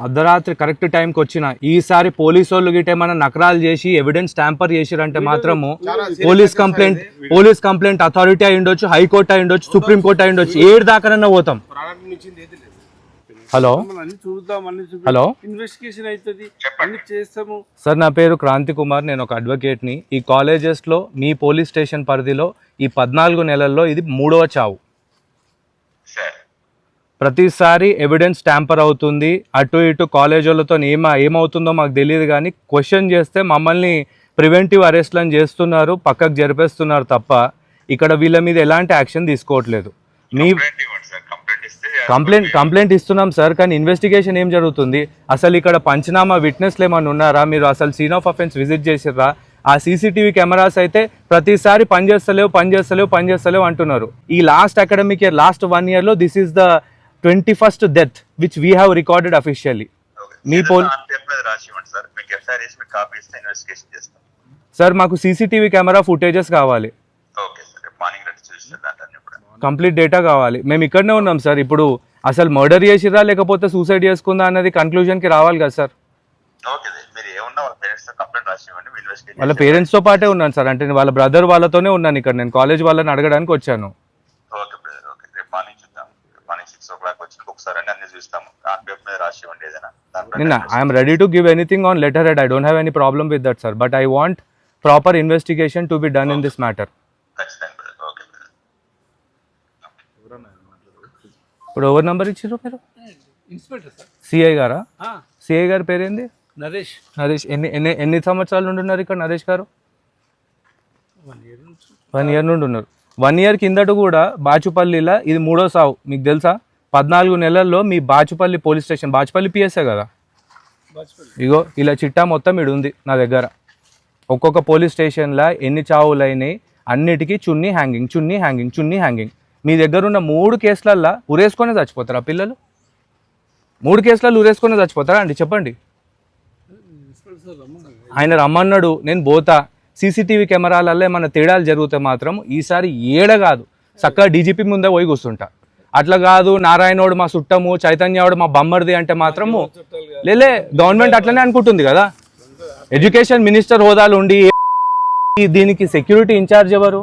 అర్ధరాత్రి కరెక్ట్ టైంకి వచ్చిన ఈసారి పోలీసు వాళ్ళు గిట్ట ఏమైనా నకరాలు చేసి ఎవిడెన్స్ ట్యాంపర్ చేసిరంటే మాత్రము పోలీస్ కంప్లైంట్ అథారిటీ అయి ఉండొచ్చు, హైకోర్టు అయి ఉండొచ్చు, సుప్రీంకోర్టు అయి ఉండొచ్చు, ఏడు దాకానన్నా పోతాం. హలో హలో సార్, నా పేరు క్రాంతి కుమార్, నేను ఒక అడ్వకేట్ని. ఈ కాలేజెస్లో మీ పోలీస్ స్టేషన్ పరిధిలో ఈ 14 నెలల్లో ఇది 3వ చావు. ప్రతిసారి ఎవిడెన్స్ ట్యాంపర్ అవుతుంది, అటు ఇటు కాలేజ్ వాళ్ళతో ఏమవుతుందో మాకు తెలియదు, కానీ క్వశ్చన్ చేస్తే మమ్మల్ని ప్రివెంటివ్ అరెస్ట్లను చేస్తున్నారు, పక్కకు జరిపేస్తున్నారు తప్ప ఇక్కడ వీళ్ళ మీద ఎలాంటి యాక్షన్ తీసుకోవట్లేదు. మీ కంప్లైంట్ ఇస్తున్నాం సార్, కానీ ఇన్వెస్టిగేషన్ ఏం జరుగుతుంది? అసలు ఇక్కడ పంచనామా విట్నెస్లు ఏమైనా ఉన్నారా? మీరు అసలు సీన్ ఆఫ్ అఫెన్స్ విజిట్ చేసిర్రా? ఆ సీసీటీవీ కెమెరాస్ అయితే ప్రతిసారి పనిచేస్తలేవు అంటున్నారు. ఈ లాస్ట్ అకాడమిక్ ఇయర్, లాస్ట్ 1 yearలో this is the 21st death which we have recorded officially. మీ సార్ మాకు సీసీటీవీ కెమెరా ఫుటేజెస్ కావాలి, కంప్లీట్ డేటా కావాలి. మేము ఇక్కడనే ఉన్నాం సార్. ఇప్పుడు అసలు మర్డర్ చేసిరా లేకపోతే సూసైడ్ చేసుకుందా అన్నది కన్క్లూజన్కి రావాలి కదా సార్. వాళ్ళ పేరెంట్స్తో పాటే ఉన్నాను సార్, అంటే వాళ్ళ బ్రదర్ వాళ్ళతోనే ఉన్నాను ఇక్కడ. నేను కాలేజ్ వాళ్ళని అడగడానికి వచ్చాను. I'm ready to give anything on letter head. I don't have any problem with that sir, but I want proper investigation to be done in this matter. ఇప్పుడు ఎవరు నంబర్ ఇచ్చారు మీరు? సిఐ గారా? సిఐ గారి పేరేంది? నరేష్. ఎన్ని సంవత్సరాల నుండి ఉన్నారు ఇక్కడ నరేష్ గారు? 1 year నుండి ఉన్నారు. 1 year కిందట కూడా బాచుపల్లిలో ఇది 3వ సావు. మీకు తెలుసా? 14 నెలల్లో మీ బాచుపల్లి పోలీస్ స్టేషన్, బాచుపల్లి పిఎస్ఏ కదా, ఇగో ఇలా చిట్టా మొత్తం ఇడు ఉంది నా దగ్గర. ఒక్కొక్క పోలీస్ స్టేషన్లో ఎన్ని చావులు అయినాయి అన్నిటికీ చున్నీ హ్యాంగింగ్. మీ దగ్గర ఉన్న 3 కేసులల్లో ఉరేసుకొని చచ్చిపోతారా పిల్లలు? 3 కేసులలో ఉరేసుకొని చచ్చిపోతారా అండి? చెప్పండి. ఆయన రమ్మన్నాడు, నేను పోతా. సీసీటీవీ కెమెరాలలో ఏమన్నా తేడాలు జరిగితే మాత్రం ఈసారి కాదు చక్కగా డీజీపీ ముందే పోయి కూర్చుంటా. అట్లా కాదు నారాయణోడు మా చుట్టము, చైతన్యవాడు మా బమ్మర్ది అంటే మాత్రము లేలే. గవర్నమెంట్ అట్లనే అనుకుంటుంది కదా. ఎడ్యుకేషన్ మినిస్టర్ హోదాలు ఉండి దీనికి సెక్యూరిటీ ఇన్ఛార్జ్ ఎవరు?